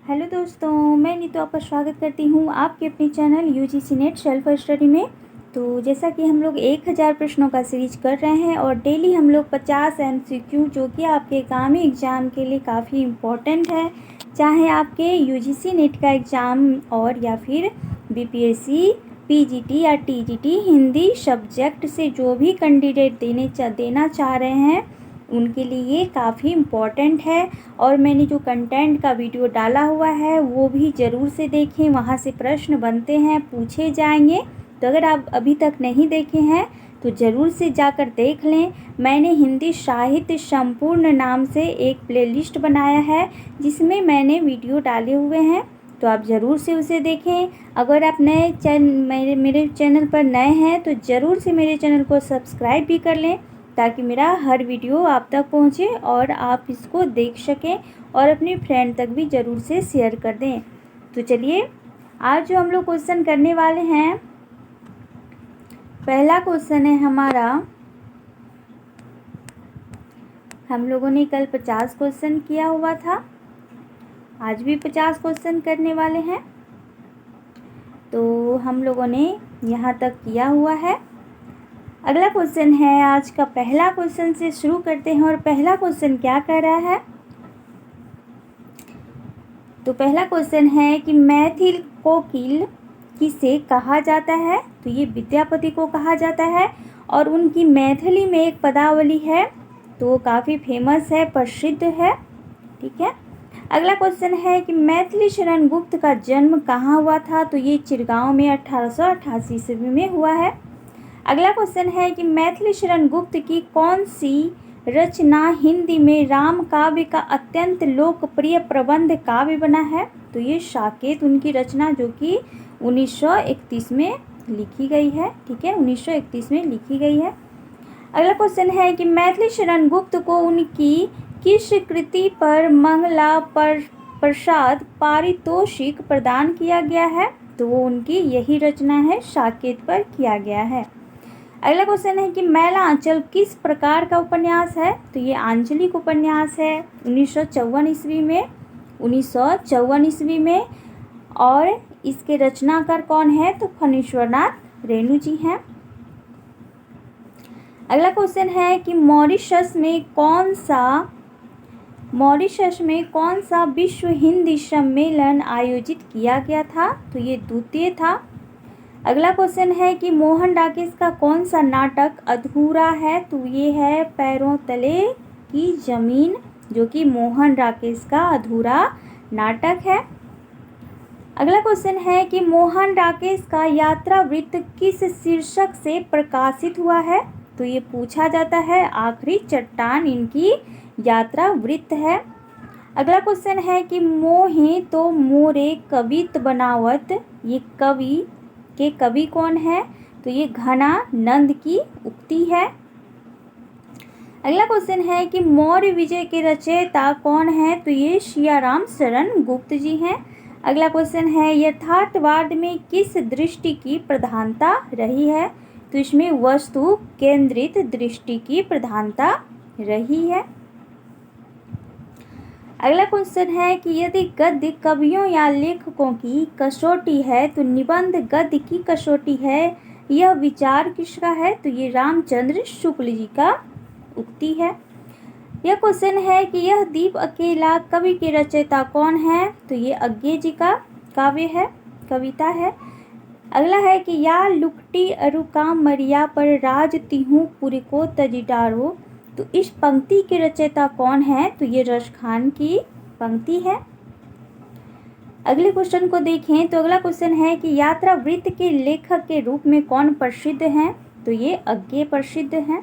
Hello दोस्तों, मैं नीतू आपका स्वागत करती हूँ आपके अपने channel UGC net self study में। तो जैसा कि हम लोग 1000 प्रश्नों का सीरीज कर रहे हैं और डेली हम लोग 50 एमसीक्यू जो कि आपके आगामी एग्ज़ाम के लिए काफ़ी इम्पोर्टेंट है, चाहे आपके यूजीसी नेट का एग्ज़ाम और या फिर बीपीएससी, पीजीटी या टीजीटी हिंदी सब्जेक्ट से जो भी कैंडिडेट देना चाह रहे हैं उनके लिए काफ़ी इम्पॉर्टेंट है। और मैंने जो कंटेंट का वीडियो डाला हुआ है वो भी ज़रूर से देखें, वहाँ से प्रश्न बनते हैं, पूछे जाएंगे। तो अगर आप अभी तक नहीं देखे हैं तो ज़रूर से जाकर देख लें। मैंने हिंदी साहित्य संपूर्ण नाम से एक प्लेलिस्ट बनाया है जिसमें मैंने वीडियो डाले हुए हैं, तो आप ज़रूर से उसे देखें। अगर आप मेरे चैनल पर नए हैं तो ज़रूर से मेरे चैनल को सब्सक्राइब भी कर लें ताकि मेरा हर वीडियो आप तक पहुंचे और आप इसको देख सकें और अपने फ्रेंड तक भी ज़रूर से शेयर कर दें। तो चलिए आज जो हम लोग क्वेश्चन करने वाले हैं, पहला क्वेश्चन है हमारा, हम लोगों ने कल 50 क्वेश्चन किया हुआ था, आज भी 50 क्वेश्चन करने वाले हैं। तो हम लोगों ने यहाँ तक किया हुआ है। अगला क्वेश्चन है, आज का पहला क्वेश्चन से शुरू करते हैं। और पहला क्वेश्चन क्या कह रहा है? तो पहला क्वेश्चन है कि मैथिल कोकिल किसे कहा जाता है? तो ये विद्यापति को कहा जाता है और उनकी मैथिली में एक पदावली है तो काफ़ी फेमस है, प्रसिद्ध है। ठीक है। अगला क्वेश्चन है कि मैथिली शरण गुप्त का जन्म कहाँ हुआ था? तो ये चिरगांव में 1888 ईस्वी में हुआ है। अगला क्वेश्चन है कि मैथिली शरण गुप्त की कौन सी रचना हिंदी में राम काव्य का अत्यंत लोकप्रिय प्रबंध काव्य बना है? तो ये साकेत उनकी रचना जो कि 1931 में लिखी गई है। ठीक है, 1931 में लिखी गई है। अगला क्वेश्चन है कि मैथिली शरण गुप्त को उनकी किस कृति पर मंगला प्रसाद पारितोषिक प्रदान किया गया है? तो वो उनकी यही रचना है, साकेत पर किया गया है। अगला क्वेश्चन है कि मैला आंचल किस प्रकार का उपन्यास है? तो ये आंचलिक उपन्यास है 1954 ईस्वी में, 1954 ईस्वी में। और इसके रचनाकार कौन है? तो फणीश्वरनाथ रेणु जी हैं। अगला क्वेश्चन है कि मॉरिशस में कौन सा विश्व हिंदी सम्मेलन आयोजित किया गया था? तो ये द्वितीय था। अगला क्वेश्चन है कि मोहन राकेश का कौन सा नाटक अधूरा है? तो ये है पैरों तले की जमीन, जो कि मोहन राकेश का अधूरा नाटक है। अगला क्वेश्चन है कि मोहन राकेश का यात्रा वृत्त किस शीर्षक से प्रकाशित हुआ है? तो ये पूछा जाता है। आखिरी चट्टान इनकी यात्रा वृत्त है। अगला क्वेश्चन है कि मोहे तो मोरे कवित बनावत, ये कवि कौन है? तो ये घनानंद की उक्ति है। अगला क्वेश्चन है कि मौर्य विजय के रचयिता कौन है? तो ये सियाराम शरण गुप्त जी हैं। अगला क्वेश्चन है यथार्थवाद में किस दृष्टि की प्रधानता रही है? तो इसमें वस्तु केंद्रित दृष्टि की प्रधानता रही है। अगला क्वेश्चन है कि यदि गद्य कवियों या लेखकों की कसौटी है तो निबंध गद्य की कसौटी है, यह विचार किसका है? तो ये रामचंद्र शुक्ल जी का उक्ति है। यह क्वेश्चन है कि यह दीप अकेला कवि के रचयिता कौन है? तो ये अज्ञे जी का काव्य है, कविता है। अगला है कि या लुकटी अरुका मरिया पर राज तिहू पुर को तजिडारो, तो इस पंक्ति के रचयिता कौन है? तो ये रसखान की पंक्ति है। अगले क्वेश्चन को देखें तो अगला क्वेश्चन है कि यात्रा वृत्त के लेखक के रूप में कौन प्रसिद्ध हैं? तो ये अज्ञे प्रसिद्ध हैं।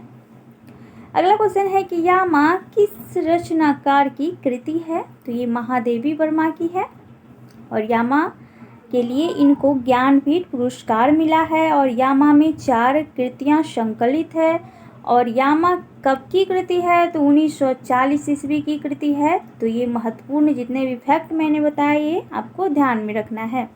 अगला क्वेश्चन है कि यामा किस रचनाकार की कृति है? तो ये महादेवी वर्मा की है और यामा के लिए इनको ज्ञानपीठ पुरस्कार मिला है। और यामा में 4 कृतियां संकलित है। और यामा कब की कृति है? तो 1940 ईस्वी की कृति है। तो ये महत्वपूर्ण जितने भी फैक्ट मैंने बताए ये आपको ध्यान में रखना है।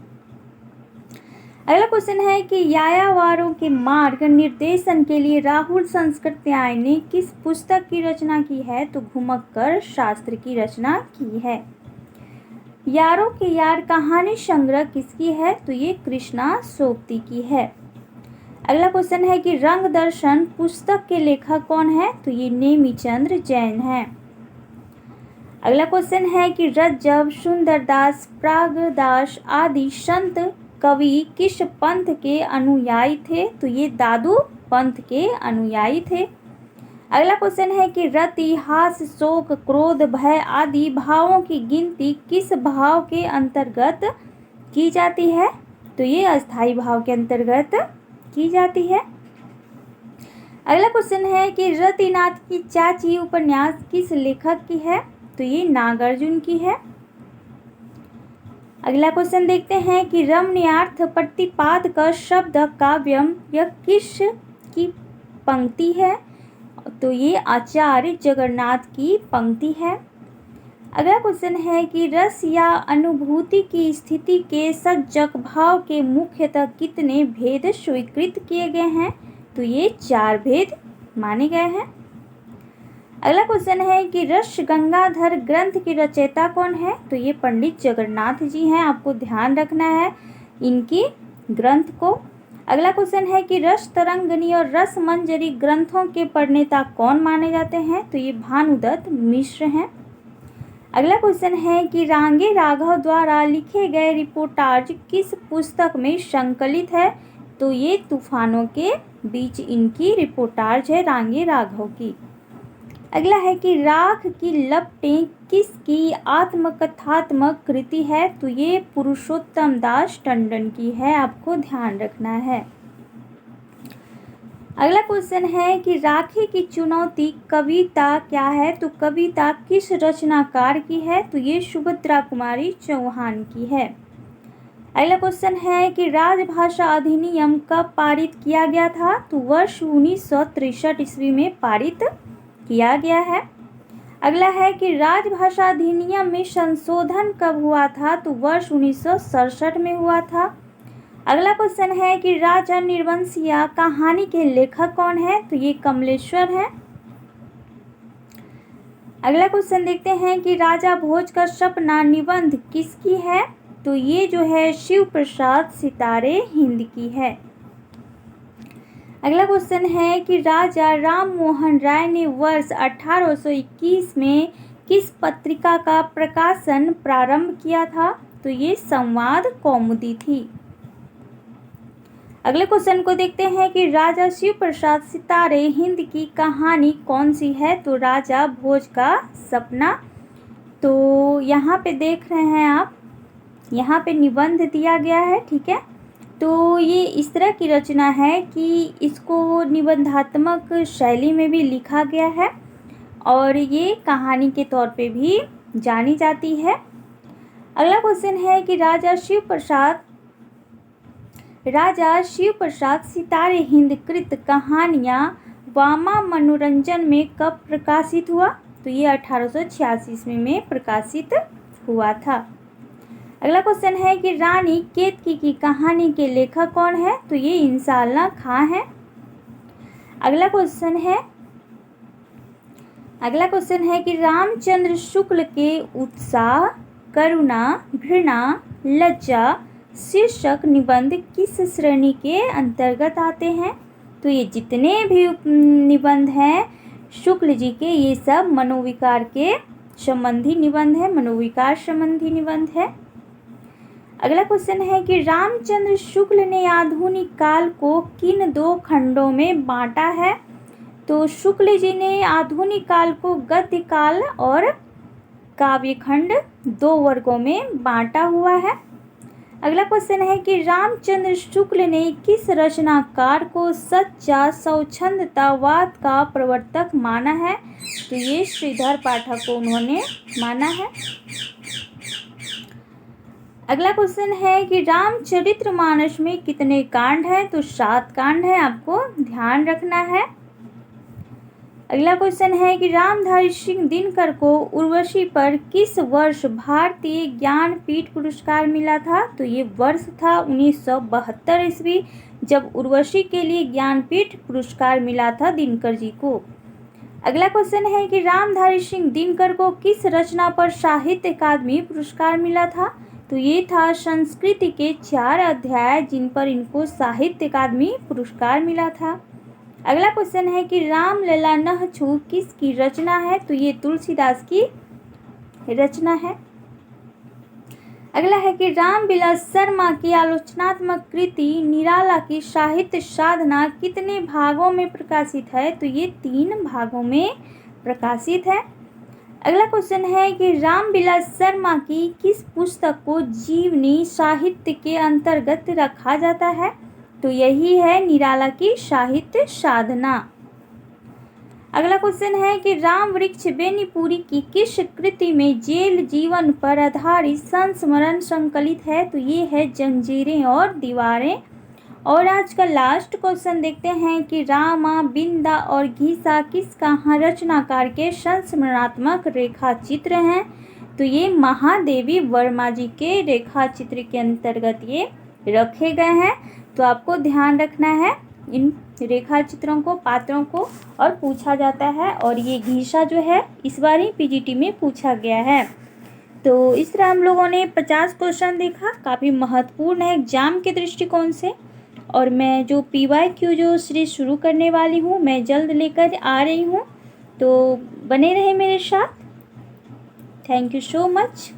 अगला क्वेश्चन है कि यायावारों के मार्ग निर्देशन के लिए राहुल संस्कृत्याय ने किस पुस्तक की रचना की है? तो घुमक्कर शास्त्र की रचना की है। यारों के यार कहानी संग्रह किसकी है? तो ये कृष्णा सोबती की है। अगला क्वेश्चन है कि रंग दर्शन पुस्तक के लेखक कौन है? तो ये नेमीचंद्र जैन है। अगला क्वेश्चन है कि रज्जब, सुंदरदास, प्रागदास आदि संत कवि किस पंथ के अनुयायी थे? तो ये दादू पंथ के अनुयायी थे। अगला क्वेश्चन है कि रति, हास, शोक, क्रोध, भय आदि भावों की गिनती किस भाव के अंतर्गत की जाती है? तो ये अस्थाई भाव के अंतर्गत की जाती है। अगला क्वेश्चन है कि रतिनाथ की चाची उपन्यास किस लेखक की है? तो ये नागार्जुन की है। अगला क्वेश्चन देखते हैं कि रमणीयार्थ प्रतिपादक शब्द काव्यम यह किस की पंक्ति है? तो ये आचार्य जगन्नाथ की पंक्ति है। अगला क्वेश्चन है कि रस या अनुभूति की स्थिति के सज्जक भाव के मुख्यतः कितने भेद स्वीकृत किए गए हैं? तो ये 4 भेद माने गए हैं। अगला क्वेश्चन है कि रस गंगाधर ग्रंथ की रचयिता कौन है? तो ये पंडित जगन्नाथ जी हैं। आपको ध्यान रखना है इनकी ग्रंथ को। अगला क्वेश्चन है कि रस तरंगिणी और रस मंजरी ग्रंथों के प्रणेता कौन माने जाते हैं? तो ये भानुदत्त मिश्र हैं। अगला क्वेश्चन है कि रांगे राघव द्वारा लिखे गए रिपोर्टाज किस पुस्तक में संकलित है? तो ये तूफानों के बीच इनकी रिपोर्टाज है रांगे राघव की। अगला है कि राख की लपटें किसकी आत्मकथात्मक कृति है? तो ये पुरुषोत्तम दास टंडन की है। आपको ध्यान रखना है। अगला क्वेश्चन है कि राखी की चुनौती कविता क्या है? तो कविता किस रचनाकार की है? तो ये सुभद्रा कुमारी चौहान की है। अगला क्वेश्चन है कि राजभाषा अधिनियम कब पारित किया गया था? तो वर्ष 1963 ईस्वी में पारित किया गया है। अगला है कि राजभाषा अधिनियम में संशोधन कब हुआ था? तो वर्ष 1967 में हुआ था। अगला क्वेश्चन है कि राजा निर्वंशिया कहानी के लेखक कौन है? तो ये कमलेश्वर हैं। अगला क्वेश्चन देखते हैं कि राजा भोज का सपना निबंध किसकी है? तो ये जो है शिव प्रसाद सितारे हिंद की है। अगला क्वेश्चन है कि राजा राम मोहन राय ने वर्ष 1821 में किस पत्रिका का प्रकाशन प्रारंभ किया था? तो ये संवाद कौमुदी थी। अगले क्वेश्चन को देखते हैं कि राजा शिव प्रसाद सितारे हिंद की कहानी कौन सी है? तो राजा भोज का सपना। तो यहाँ पे देख रहे हैं आप, यहाँ पे निबंध दिया गया है, ठीक है। तो ये इस तरह की रचना है कि इसको निबंधात्मक शैली में भी लिखा गया है और ये कहानी के तौर पे भी जानी जाती है। अगला क्वेश्चन है कि राजा शिव प्रसाद सितारे हिंद कृत कहानियाँ वामा मनोरंजन में कब प्रकाशित हुआ? तो ये 1886 ईस्वी में प्रकाशित हुआ था। अगला क्वेश्चन है कि रानी केतकी की कहानी के लेखक कौन है? तो ये इंसाल्ला खां है। अगला क्वेश्चन है कि रामचंद्र शुक्ल के उत्साह, करुणा, घृणा, लज्जा शीर्षक निबंध किस श्रेणी के अंतर्गत आते हैं? तो ये जितने भी निबंध हैं शुक्ल जी के, ये सब मनोविकार के संबंधी निबंध है, मनोविकार संबंधी निबंध है। अगला क्वेश्चन है कि रामचंद्र शुक्ल ने आधुनिक काल को किन 2 खंडों में बांटा है? तो शुक्ल जी ने आधुनिक काल को गद्य काल और काव्य खंड 2 वर्गों में बांटा हुआ है। अगला क्वेश्चन है कि रामचंद्र शुक्ल ने किस रचनाकार को सच्चा स्वच्छंदतावाद का प्रवर्तक माना है? तो ये श्रीधर पाठक को उन्होंने माना है। अगला क्वेश्चन है कि रामचरितमानस में कितने कांड हैं? तो 7 कांड हैं, आपको ध्यान रखना है। अगला क्वेश्चन है कि रामधारी सिंह दिनकर को उर्वशी पर किस वर्ष भारतीय ज्ञानपीठ पुरस्कार मिला था? तो ये वर्ष था 1972 ईस्वी, जब उर्वशी के लिए ज्ञानपीठ पुरस्कार मिला था दिनकर जी को। अगला क्वेश्चन है कि रामधारी सिंह दिनकर को किस रचना पर साहित्य अकादमी पुरस्कार मिला था? तो ये था संस्कृति के 4 अध्याय जिन पर इनको साहित्य अकादमी पुरस्कार मिला था। अगला क्वेश्चन है कि रामलला नह छू किसकी रचना है? तो ये तुलसीदास की रचना है। अगला है कि रामविलास शर्मा की आलोचनात्मक कृति निराला की साहित्य साधना कितने भागों में प्रकाशित है? तो ये 3 भागों में प्रकाशित है। अगला क्वेश्चन है कि रामविलास शर्मा की किस पुस्तक को जीवनी साहित्य के अंतर्गत रखा जाता है? तो यही है निराला की साहित्य साधना। अगला क्वेश्चन है कि राम वृक्ष बेनीपुरी की किस कृति में जेल जीवन पर आधारित संस्मरण संकलित है? तो ये है जंजीरें और दीवारें। और आज का लास्ट क्वेश्चन देखते हैं कि रामा, बिंदा और घीसा किस कहाँ रचनाकार के संस्मरणात्मक रेखा चित्र हैं? तो ये महादेवी वर्मा जी के रेखा चित्र के अंतर्गत ये रखे गए हैं। तो आपको ध्यान रखना है इन रेखा चित्रों को, पात्रों को, और पूछा जाता है। और ये घीसा जो है इस बार ही पीजीटी में पूछा गया है। तो इस तरह हम लोगों ने 50 क्वेश्चन देखा, काफ़ी महत्वपूर्ण है एग्जाम के दृष्टिकोण से। और मैं जो PYQ जो सीरीज शुरू करने वाली हूँ मैं जल्द लेकर आ रही हूँ, तो बने रहे मेरे साथ। Thank you so much.